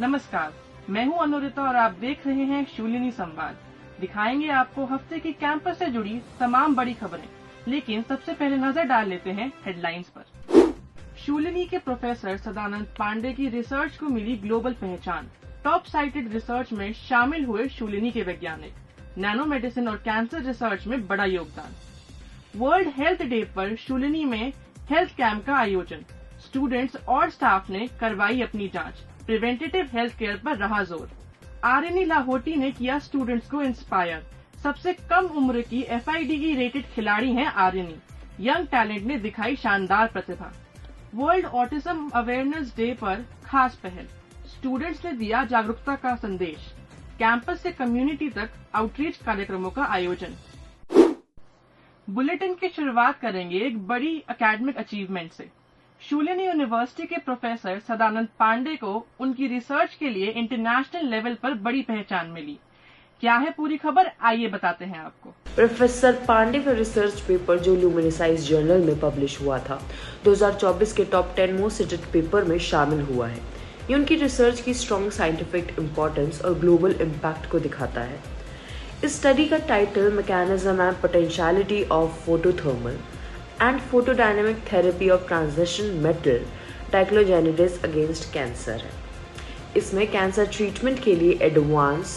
नमस्कार, मैं हूं अनुरिता और आप देख रहे हैं शूलिनी संवाद। दिखाएंगे आपको हफ्ते की कैंपस से जुड़ी तमाम बड़ी खबरें, लेकिन सबसे पहले नजर डाल लेते हैं हेडलाइंस पर। शूलिनी के प्रोफेसर सदानंद पांडे की रिसर्च को मिली ग्लोबल पहचान। टॉप साइटेड रिसर्च में शामिल हुए शूलिनी के वैज्ञानिक। नैनो मेडिसिन और कैंसर रिसर्च में बड़ा योगदान। वर्ल्ड हेल्थ डे पर शूलिनी में हेल्थ कैंप का आयोजन। स्टूडेंट्स और स्टाफ ने करवाई अपनी जांच। प्रिवेंटिव हेल्थ केयर पर रहा जोर। आरिनी लाहोटी ने किया स्टूडेंट्स को इंस्पायर। सबसे कम उम्र की FIDE रेटेड खिलाड़ी हैं आरिनी। यंग टैलेंट ने दिखाई शानदार प्रतिभा। वर्ल्ड ऑटिज्म अवेयरनेस डे पर खास पहल। स्टूडेंट्स ने दिया जागरूकता का संदेश। कैंपस से कम्युनिटी तक आउटरीच कार्यक्रमों का आयोजन। बुलेटिन की शुरुआत करेंगे एक बड़ी एकेडमिक अचीवमेंट से। शूलिनी यूनिवर्सिटी के प्रोफेसर सदानंद पांडे को उनकी रिसर्च के लिए इंटरनेशनल लेवल पर बड़ी पहचान मिली। क्या है पूरी खबर, आइए बताते हैं आपको। प्रोफेसर पांडे का रिसर्च पेपर जो ल्यूमिनिसाइज जर्नल में पब्लिश हुआ था 2024 के टॉप 10 मोस्ट सिटेड पेपर में शामिल हुआ है। ये उनकी रिसर्च की स्ट्रॉन्ग साइंटिफिक इम्पोर्टेंस और ग्लोबल इम्पैक्ट को दिखाता है। इस स्टडी का title mechanism and potentiality of photothermal and photodynamic therapy of transition metal dichalcogenides against cancer है। इसमें कैंसर ट्रीटमेंट के लिए advance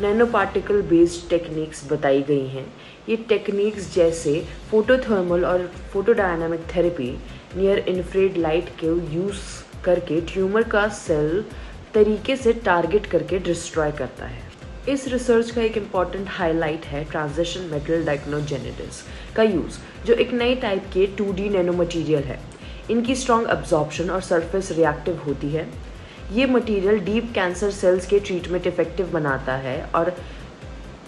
nano particle based techniques बताई गई हैं। ये टेक्निक्स जैसे फोटोथर्मल और photodynamic therapy near infrared light के यूज करके ट्यूमर का सेल तरीके से टारगेट करके डिस्ट्रॉय करता है। इस रिसर्च का एक इम्पॉर्टेंट हाईलाइट है ट्रांजिशन मेटल डाइक्लोजेनिडेस का यूज़, जो एक नई टाइप के 2D नैनो मटीरियल है। इनकी स्ट्रॉन्ग अब्जॉर्प्शन और सरफेस रिएक्टिव होती है। ये मटीरियल डीप कैंसर सेल्स के ट्रीटमेंट इफेक्टिव बनाता है और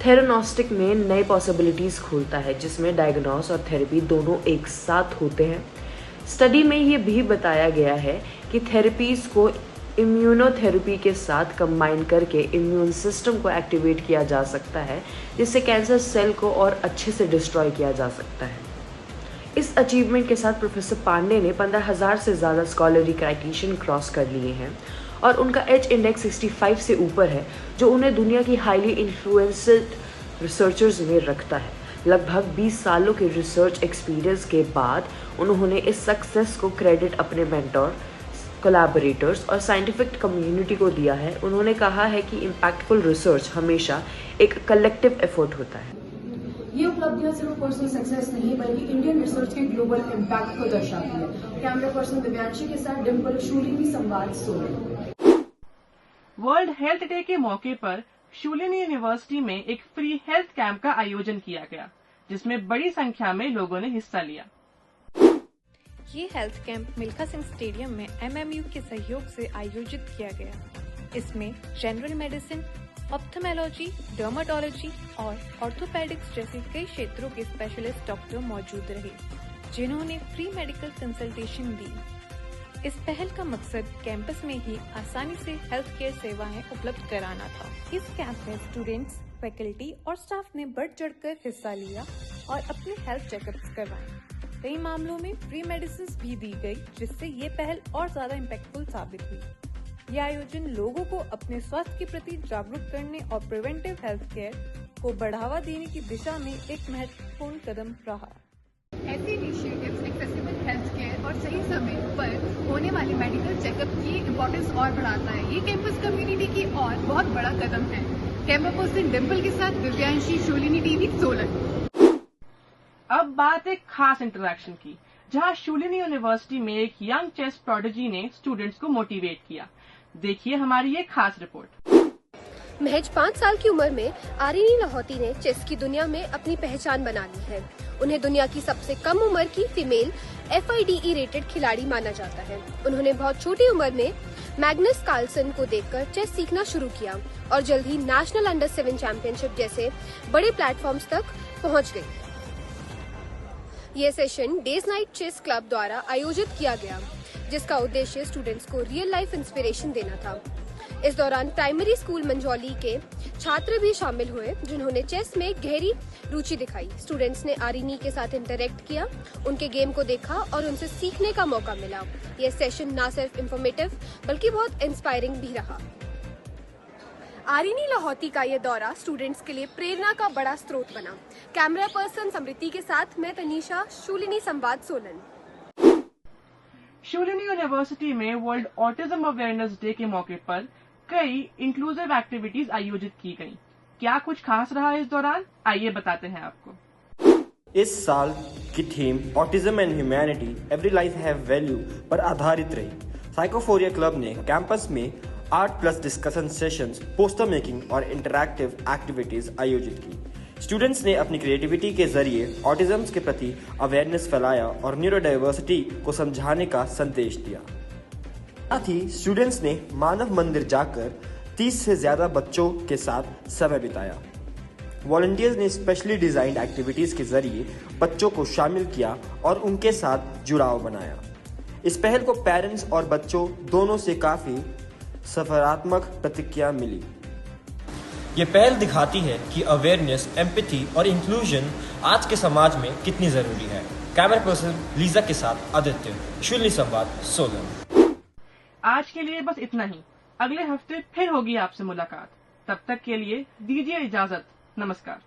थेरानोस्टिक में नई पॉसिबिलिटीज़ खोलता है, जिसमें डायग्नोस और थेरेपी दोनों एक साथ होते हैं। स्टडी में ये भी बताया गया है कि थेरेपीज़ को इम्यूनोथेरेपी के साथ कंबाइन करके इम्यून सिस्टम को एक्टिवेट किया जा सकता है, जिससे कैंसर सेल को और अच्छे से डिस्ट्रॉय किया जा सकता है। इस अचीवमेंट के साथ प्रोफेसर पांडे ने 15,000 से ज़्यादा स्कॉलरी क्राइटेरियन क्रॉस कर लिए हैं और उनका H इंडेक्स 65 से ऊपर है, जो उन्हें दुनिया की हाईली इन्फ्लुएंस्ड रिसर्चर्स में रखता है। लगभग 20 सालों के रिसर्च एक्सपीरियंस के बाद उन्होंने इस सक्सेस को क्रेडिट अपने मेंटोर, कोलैबोरेटर्स और साइंटिफिक कम्युनिटी को दिया है। उन्होंने कहा है कि इम्पैक्टफुल रिसर्च हमेशा एक कलेक्टिव एफर्ट होता है। ये उपलब्धियां सिर्फ पर्सनल सक्सेस नहीं बल्कि इंडियन रिसर्च के ग्लोबल इम्पैक्ट को दर्शाती है। कैमरा पर्सन दिव्यांशी के साथ डिम्पल, शूलिनी संवाद, सोलन। वर्ल्ड हेल्थ डे के मौके पर शूलिनी यूनिवर्सिटी में एक फ्री हेल्थ कैंप का आयोजन किया गया, जिसमें बड़ी संख्या में लोगों ने हिस्सा लिया। ये health camp Milkha Singh stadium में MMU के सहयोग से आयोजित किया गया। इसमें जनरल मेडिसिन, ऑप्थेमोलॉजी, डर्मेटोलॉजी और ऑर्थोपेडिक्स जैसे कई क्षेत्रों के स्पेशलिस्ट डॉक्टर मौजूद रहे, जिन्होंने फ्री मेडिकल कंसल्टेशन दी। इस पहल का मकसद कैंपस में ही आसानी से हेल्थ केयर सेवाएं उपलब्ध कराना था। इस कैंप में स्टूडेंट्स, फैकल्टी और स्टाफ ने बढ़ चढ़कर हिस्सा लिया और अपने हेल्थ चेकअप्स करवाए। कई मामलों में फ्री मेडिसिन भी दी गई, जिससे ये पहल और ज्यादा इम्पैक्टफुल साबित हुई। यह आयोजन लोगों को अपने स्वास्थ्य के प्रति जागरूक करने और प्रिवेंटिव हेल्थ केयर को बढ़ावा देने की दिशा में एक महत्वपूर्ण कदम रहा। ऐसे इनिशिएटिव्स एक्सेसिबल हेल्थ केयर और सही समय पर होने वाली मेडिकल चेकअप की इम्पोर्टेंस और बढ़ाता है। ये कैंपस कम्युनिटी की और बहुत बड़ा कदम है। कैमरा पर्सन डिम्पल के साथ दिव्यांशी, शूलिनी टीवी, सोलन। अब बात एक खास इंटरेक्शन की, जहां शूलिनी यूनिवर्सिटी में एक यंग चेस प्रोडिजी ने स्टूडेंट्स को मोटिवेट किया। देखिए हमारी ये खास रिपोर्ट। महज 5 साल की उम्र में आरिनी लाहोटी ने चेस की दुनिया में अपनी पहचान बना ली है। उन्हें दुनिया की सबसे कम उम्र की फीमेल FIDE रेटेड खिलाड़ी माना जाता है। उन्होंने बहुत छोटी उम्र में मैग्नस कार्लसन को देखकर चेस सीखना शुरू किया और जल्द ही नेशनल अंडर 7 चैंपियनशिप जैसे बड़े प्लेटफॉर्म्स तक पहुंच गई। ये session days night chess club द्वारा आयोजित किया गया, जिसका उद्देश्य स्टूडेंट्स को रियल लाइफ इंस्पिरेशन देना था। इस दौरान प्राइमरी स्कूल मंझौली के छात्र भी शामिल हुए, जिन्होंने चेस में गहरी रुचि दिखाई। स्टूडेंट्स ने आरिनी के साथ इंटरेक्ट किया, उनके गेम को देखा और उनसे सीखने का मौका मिला। यह सेशन न सिर्फ इंफॉर्मेटिव बल्कि बहुत इंस्पायरिंग भी रहा। आरिनी लाहौती का यह दौरा स्टूडेंट्स के लिए प्रेरणा का बड़ा स्रोत बना। कैमरा पर्सन समृति के साथ मैं तनीषा, शूलिनी संवाद, सोलन। शूलिनी यूनिवर्सिटी में वर्ल्ड ऑटिज्म अवेयरनेस डे के मौके पर कई इंक्लूसिव एक्टिविटीज आयोजित की गयी। क्या कुछ खास रहा इस दौरान, आइए बताते हैं आपको। इस साल की theme autism and humanity every life have value पर आधारित रही। साइकोफोरिया क्लब ने कैंपस में art plus discussion sessions, poster making और इंटरैक्टिव एक्टिविटीज आयोजित की। स्टूडेंट्स ने अपनी क्रिएटिविटी के जरिए ऑटिज्म के प्रति अवेयरनेस फैलाया और न्यूरोडाइवर्सिटी को समझाने का संदेश दिया। साथ ही स्टूडेंट्स ने मानव मंदिर जाकर 30 से ज्यादा बच्चों के साथ समय बिताया। वॉलंटियर्स ने स्पेशली डिजाइंड एक्टिविटीज के जरिए बच्चों को शामिल किया और उनके साथ जुड़ाव बनाया। इस पहल को पेरेंट्स और बच्चों दोनों से काफी सकारात्मक प्रतिक्रिया मिली। ये पहल दिखाती है कि अवेयरनेस, एम्पैथी और इंक्लूजन आज के समाज में कितनी जरूरी है। कैमरा पर्सन लीजा के साथ आदित्य, शूलिनी संवाद, सोलन। आज के लिए बस इतना ही। अगले हफ्ते फिर होगी आपसे मुलाकात। तब तक के लिए दीजिए इजाजत। नमस्कार।